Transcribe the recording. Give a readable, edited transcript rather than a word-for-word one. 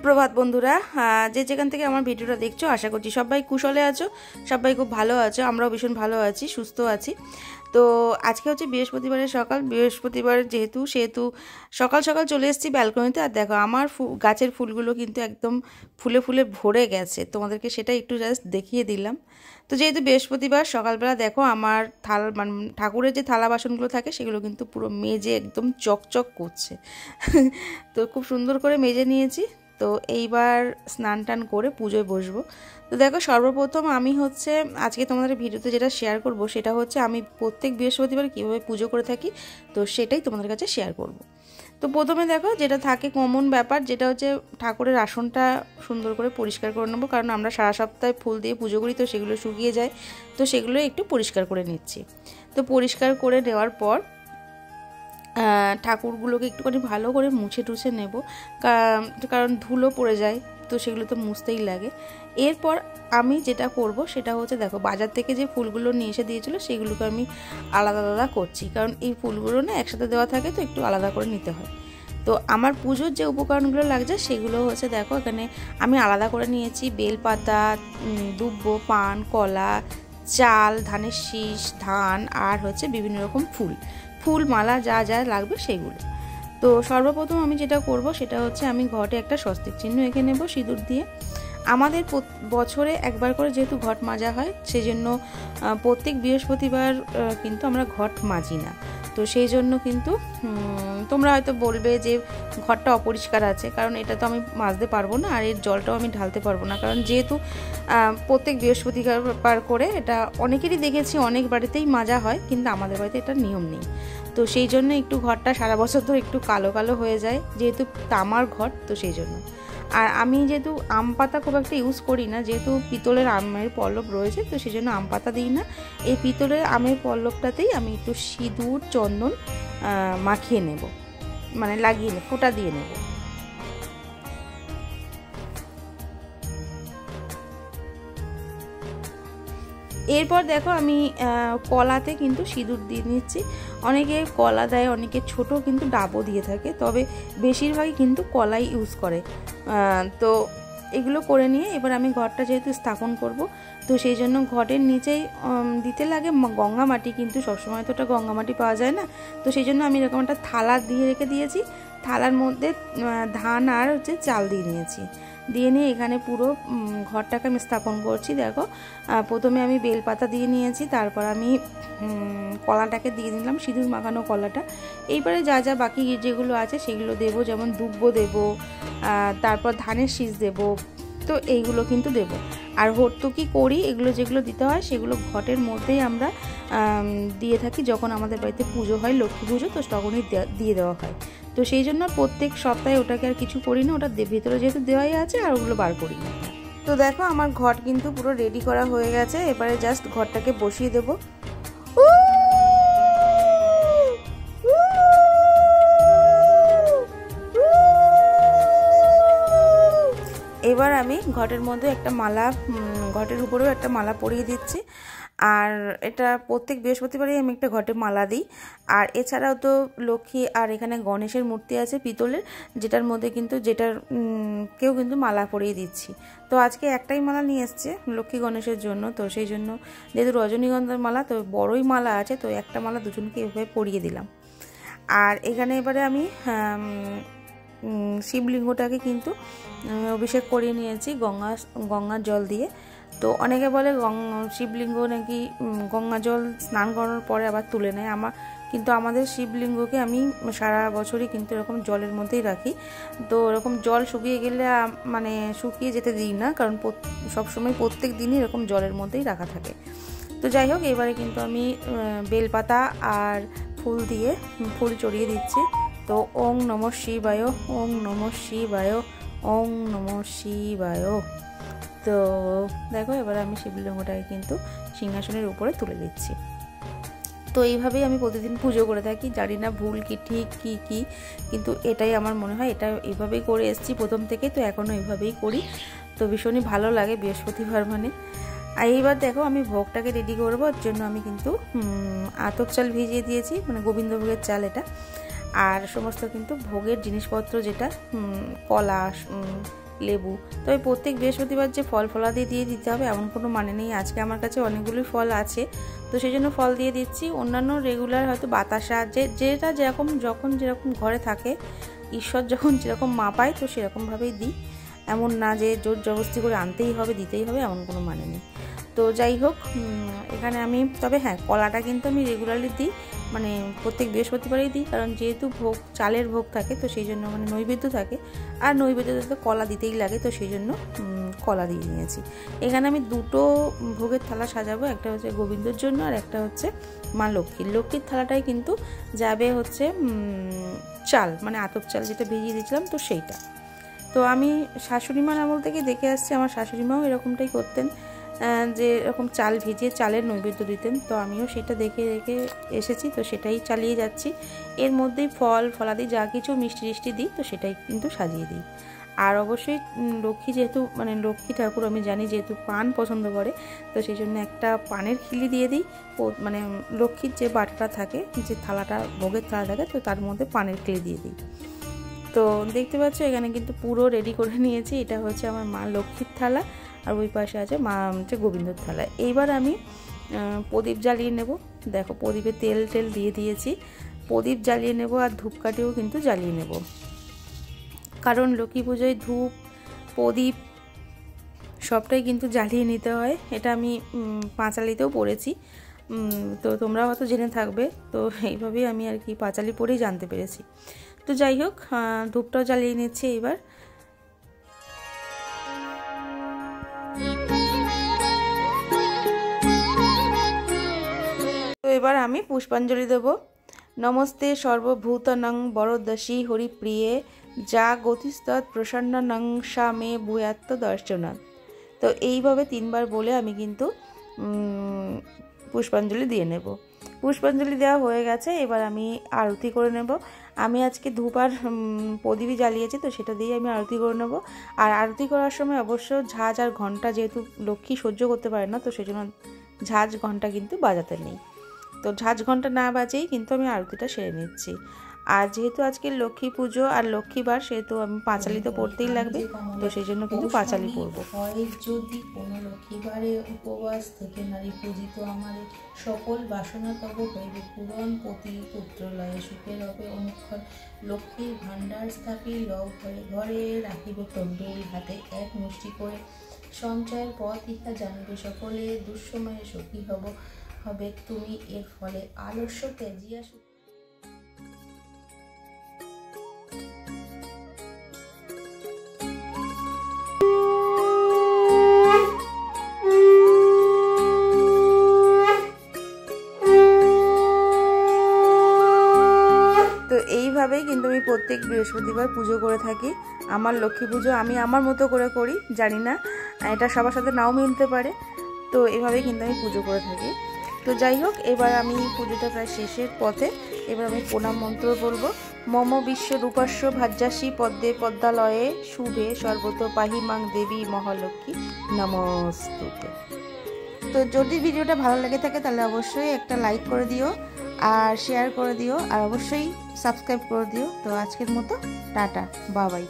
সুপ্রভাত বন্ধুরা, যে যেখান থেকে আমার ভিডিওটা দেখছো আশা করছি সবাই কুশলে আছো, সবাই খুব ভালো আছো। আমরাও ভীষণ ভালো আছি, সুস্থ আছি। তো আজকে হচ্ছে বৃহস্পতিবারের সকাল। বৃহস্পতিবার সেহেতু সকাল সকাল চলে এসেছি ব্যালকনিতে। আর দেখো আমার গাছের ফুলগুলো কিন্তু একদম ফুলে ফুলে ভরে গেছে, তোমাদেরকে সেটা একটু জাস্ট দেখিয়ে দিলাম। তো যেহেতু বৃহস্পতিবার সকালবেলা দেখো আমার মানে ঠাকুরের যে থালা বাসনগুলো থাকে সেগুলো কিন্তু পুরো মেজে একদম চকচক করছে। তো খুব সুন্দর করে মেজে নিয়েছি। তো এইবার স্নান টান করে পুজোয় বসবো। তো দেখো সর্বপ্রথম আমি হচ্ছে আজকে তোমাদের ভিডিওতে যেটা শেয়ার করব সেটা হচ্ছে আমি প্রত্যেক বৃহস্পতিবার কীভাবে পুজো করে থাকি, তো সেটাই তোমাদের কাছে শেয়ার করব। তো প্রথমে দেখো যেটা থাকে কমন ব্যাপার, যেটা হচ্ছে ঠাকুরের আসনটা সুন্দর করে পরিষ্কার করে নেবো, কারণ আমরা সারা সপ্তাহে ফুল দিয়ে পুজো করি, তো সেগুলো শুকিয়ে যায়, তো সেগুলো একটু পরিষ্কার করে নিচ্ছি। তো পরিষ্কার করে নেওয়ার পর ঠাকুরগুলোকে একটুখানি ভালো করে মুছে টুছে নেব, কারণ ধুলো পড়ে যায়, তো সেগুলো তো মুছতেই লাগে। এরপর আমি যেটা করব সেটা হচ্ছে দেখো বাজার থেকে যে ফুলগুলো নিয়ে এসে দিয়েছিলো সেগুলোকে আমি আলাদা আলাদা করছি, কারণ এই ফুলগুলো না একসাথে দেওয়া থাকে, তো একটু আলাদা করে নিতে হয়। তো আমার পুজোর যে উপকরণগুলো লাগছে সেগুলো হচ্ছে দেখো এখানে আমি আলাদা করে নিয়েছি বেলপাতা, দুব্বো, পান, কলা, চাল, ধানের শীষ, ধান, আর হচ্ছে বিভিন্ন রকম ফুল মালা যা যা লাগবে সেগুলো। তো সর্বপ্রথম আমি যেটা করব সেটা হচ্ছে আমি ঘটে একটা স্বস্তিক চিহ্ন এঁকে নেব সিঁদুর দিয়ে। আমাদের বছরে একবার করে যেহেতু ঘট মাজা হয়, সেজন্য প্রত্যেক বৃহস্পতিবার কিন্তু আমরা ঘট মাজি না। তো সেই জন্য কিন্তু তোমরা হয়তো বলবে যে ঘরটা অপরিষ্কার আছে, কারণ এটা তো আমি মাজতে পারবো না, আর এর জলটাও আমি ঢালতে পারবো না, কারণ যেহেতু প্রত্যেক বৃহস্পতিবার করে এটা অনেকেরই দেখেছি অনেক বাড়িতেই মাজা হয়, কিন্তু আমাদের বাড়িতে এটা নিয়ম নেই। তো সেই জন্য একটু ঘরটা সারা বছর ধরে একটু কালো কালো হয়ে যায়, যেহেতু তামার ঘর, তো সেই জন্য। আর আমি যেহেতু আম পাতা খুব একটা ইউজ করি না, যেহেতু পিতলের আমের পল্লব রয়েছে, তো সেই জন্য আম পাতা দিই না। এই পিতলের আমের পল্লবটাতেই আমি একটু সিঁদুর চন্দন মাখিয়ে নেব, মানে লাগিয়ে ফোঁটা দিয়ে নেব। এরপর দেখো আমি কলাতে কিন্তু সিঁদুর দিয়ে নিচ্ছি। অনেকে কলা দেয়, অনেকে ছোট কিন্তু ডাবও দিয়ে থাকে, তবে বেশিরভাগই কিন্তু কলাই ইউজ করে। তো এগুলো করে নিয়ে এবার আমি ঘরটা যেহেতু স্থাপন করব, তো সেই জন্য ঘটের নিচেই দিতে লাগে গঙ্গা মাটি, কিন্তু সবসময় তো ওটা গঙ্গা মাটি পাওয়া যায় না, তো সেই জন্য আমি এরকম একটা থালা দিয়ে রেখে দিয়েছি। থালার মধ্যে ধান আর হচ্ছে চাল দিয়ে নিয়েছি, দিয়ে নিয়ে এখানে পুরো ঘরটাকে আমি স্থাপন করছি। দেখো প্রথমে আমি বেলপাতা দিয়ে নিয়েছি, তারপর আমি কলাটাকে দিয়ে দিলাম, সিঁদুর মাখানো কলাটা। এইবারে যা যা বাকি যেগুলো আছে সেগুলো দেবো, যেমন দুব্বো দেবো, তারপর ধানের শীষ দেবো, তো এইগুলো কিন্তু দেবো। আর হর্তুকি করি, এগুলো যেগুলো দিতে হয় সেগুলো ঘটের মধ্যেই আমরা দিয়ে থাকি, যখন আমাদের বাড়িতে পুজো হয়, লক্ষ্মী পুজো, তো তখনই দিয়ে দেওয়া হয়। তো সেই জন্য প্রত্যেক সপ্তাহে ওটাকে আর কিছু করি না, ওটা ভিতরে যেহেতু দেওয়াই আছে, আর ওগুলো বার করি না। তো দেখো আমার ঘট কিন্তু পুরো রেডি করা হয়ে গেছে, এবারে জাস্ট ঘরটাকে বসিয়ে দেবো। এবার আমি ঘটের মধ্যে একটা মালা, ঘটের উপরেও একটা মালা পরিয়ে দিচ্ছি। আর এটা প্রত্যেক বৃহস্পতিবারই আমি একটা ঘটে মালা দিই। আর এছাড়াও তো লক্ষ্মী আর এখানে গণেশের মূর্তি আছে পিতলের, যেটার মধ্যে কিন্তু কেউ কিন্তু মালা পরিয়ে দিচ্ছি। তো আজকে একটাই মালা নিয়ে এসছে লক্ষ্মী গণেশের জন্য, তো সেই জন্য যেহেতু রজনীগন্ধার মালা, তো বড়ই মালা আছে, তো একটা মালা দুজনকে এভাবে পরিয়ে দিলাম। আর এখানে এবারে আমি শিবলিঙ্গটাকে কিন্তু অভিষেক করিয়ে নিয়েছি গঙ্গার জল দিয়ে। তো অনেকে বলে শিবলিঙ্গ নাকি গঙ্গা জল স্নান করানোর পরে আবার তুলে নেয়, কিন্তু আমাদের শিবলিঙ্গকে আমি সারা বছরই কিন্তু এরকম জলের মধ্যেই রাখি। তো এরকম জল শুকিয়ে গেলে মানে শুকিয়ে যেতে দিই না, কারণ সবসময় প্রত্যেক দিনই এরকম জলের মধ্যেই রাখা থাকে। তো যাই হোক, এবারে কিন্তু আমি বেলপাতা আর ফুল চড়িয়ে দিচ্ছি। তো ওং নমঃ শিবায়, ওং নমঃ শিবায়, ওং নমঃ শিবায়। তো দেখো এবার আমি শিবলিঙ্গটাকে কিন্তু সিংহাসনের উপরে তুলে দিচ্ছি। তো এইভাবেই আমি প্রতিদিন পুজো করে থাকি, জানি না ভুল কি ঠিক কি, কিন্তু এটাই আমার মনে হয়, এটা এইভাবেই করে এসেছি প্রথম থেকে, তো এখনও এইভাবেই করি। তো ভীষণই ভালো লাগে বৃহস্পতিবার মানে। আর এইবার দেখো আমি ভোগটাকে রেডি করবো, ওর জন্য আমি কিন্তু আতপ চাল ভিজিয়ে দিয়েছি, মানে গোবিন্দভোগের চাল এটা। আর সমস্ত কিন্তু ভোগের জিনিসপত্র, যেটা কলা, লেবু। তবে প্রত্যেক বৃহস্পতিবার যে ফল ফলাদি দিয়ে দিতে হবে এমন কোনো মানে নেই। আজকে আমার কাছে অনেকগুলোই ফল আছে, তো সেই জন্য ফল দিয়ে দিচ্ছি। অন্যান্য রেগুলার হয়তো বাতাসা যেটা যেরকম যখন যেরকম ঘরে থাকে, ঈশ্বর যখন যেরকম মাপায় তো সেরকমভাবেই দিই। এমন না যে জোর জবরদস্তি করে আনতেই হবে দিতেই হবে এমন কোনো মানে নেই। তো যাই হোক, এখানে আমি তবে হ্যাঁ কলাটা কিন্তু আমি রেগুলারলি দিই, মানে প্রত্যেক বৃহস্পতিবারই দিই, কারণ যেহেতু ভোগ চালের ভোগ থাকে তো সেই জন্য মানে নৈবেদ্য থাকে, আর নৈবেদ্যতে তো কলা দিতেই লাগে, তো সেই জন্য কলা দিয়ে নিয়েছি। এখানে আমি দুটো ভোগের থালা সাজাবো, একটা হচ্ছে গোবিন্দর জন্য আর একটা হচ্ছে মা লক্ষ্মীর। লক্ষ্মীর থালাটাই কিন্তু যাবে হচ্ছে চাল, মানে আতপ চাল যেটা ভিজিয়ে দিয়েছিলাম তো সেইটা। তো আমি শাশুড়িমার আমল থেকে দেখে আসছি, আমার শাশুড়িমাও এরকমটাই করতেন, যে এরকম চাল ভিজিয়ে চালের নৈবেদ্য দিতেন। তো আমিও সেটা দেখে দেখে এসেছি, তো সেটাই চালিয়ে যাচ্ছি। এর মধ্যেই ফল ফলাদি যা কিছু মিষ্টি টিষ্টি দিই তো সেটাই কিন্তু সাজিয়ে দিই। আর অবশ্যই লক্ষ্মী যেহেতু মানে লক্ষ্মী ঠাকুর আমি জানি যেহেতু পান পছন্দ করে, তো সেই জন্য একটা পানের খিলি দিয়ে দিই। মানে লক্ষ্মীর যে বাটাটা থাকে, যে থালাটা ভোগের থালা থাকে, তো তার মধ্যে পানের খিলি দিয়ে দিই। তো দেখতে পাচ্ছ এখানে কিন্তু পুরো রেডি করে নিয়েছি। এটা হচ্ছে আমার মা লক্ষ্মীর থালা, আর ওই পাশে আছে মা হচ্ছে গোবিন্দর থালা। এইবার আমি প্রদীপ জ্বালিয়ে নেব। দেখো প্রদীপে তেল টেল দিয়ে দিয়েছি, প্রদীপ জ্বালিয়ে নেব, আর ধূপকাঠিও কিন্তু জ্বালিয়ে নেব, কারণ লক্ষ্মী পুজোয় ধূপ প্রদীপ সবটাই কিন্তু জ্বালিয়ে নিতে হয়। এটা আমি পাঁচালিতেও পড়েছি, তো তোমরা হয়তো জেনে থাকবে। তো এইভাবেই আমি আর কি পাঁচালি পড়েই জানতে পেরেছি। তো যাই হোক, ধূপটাও জ্বালিয়ে নিচ্ছি এইবার। তো এবার আমি পুষ্পাঞ্জলি দেব। নমস্তে সর্বভূতানাং বরদশী হরিপ্রিয়ে যা গতিস্তৎ প্রসন্নানাং সা মে ভূয়াত্ম দর্শনাৎ। তো এইভাবে 3 বার বলে আমি কিন্তু পুষ্পাঞ্জলি দিয়ে নেব। পুষ্পাঞ্জলি দেওয়া হয়ে গেছে, এবার আমি আরতি করে নেব। আমি আজকে ধূপ আর প্রদীপই জ্বালিয়েছি, তো সেটা দিয়ে আমি আরতি করে নেব। আর আরতি করার সময় অবশ্য ঝাঁজ আর ঘণ্টা, যেহেতু লক্ষ্মী সহ্য করতে পারে না, তো সেই জন্য ঝাঁজ ঘণ্টা কিন্তু বাজাতে নেই। তো ঝাঁজ ঘণ্টা না বাজেই কিন্তু আমি আরতিটা সেরে নিচ্ছি। আর যেহেতু আজকে লক্ষ্মী পুজো আর লক্ষ্মীবার, সেহেতু আমি পাঁচালি তো পড়তেই লাগবে, তো সেই জন্য কিন্তু পাঁচালি পড়বো। হয় যদি কোনো লক্ষ্মীবারে উপবাস থেকে নারী পূজিত আমার সকল বাসনা তব হইবে পূরণ, পতি পুত্রলয়ে সুখের হবে অনুক্ষণ। লক্ষ্মীর ভাণ্ডার স্থাপি লব ঘরে ঘরে, রাখিবে তণ্ডুল হাতে এক মুষ্টি করে। সঞ্চয়ের পথ ইহা জানবে সকলে, দুঃসময়ে সুখী হবে তুমি, এর ফলে আলস্য ত্যাজিয়া। তো এইভাবেই কিন্তু আমি প্রত্যেক বৃহস্পতিবার পুজো করে থাকি। আমার লক্ষ্মী পুজো আমি আমার মতো করে করি, জানি না এটা সবার সাথে নাও মিলতে পারে, তো এভাবেই কিন্তু আমি পুজো করে থাকি। তো যাই হোক, এবার আমি পুজোটা প্রায় শেষের পথে। এবার আমি প্রণাম মন্ত্র বলবো। মম বিশ্ব রূপাস্য ভাজ্যাসী পদ্মে পদ্মালয়ে শুভে সর্বত পাহি মাং দেবী মহালক্ষ্মী নমস্তুতে। তো যদি ভিডিওটা ভালো লেগে থাকে তাহলে অবশ্যই একটা লাইক করে দিও, আর শেয়ার করে দিও, আর অবশ্যই সাবস্ক্রাইব করে দিও। তো আজকের মতো টাটা, বাই বাই।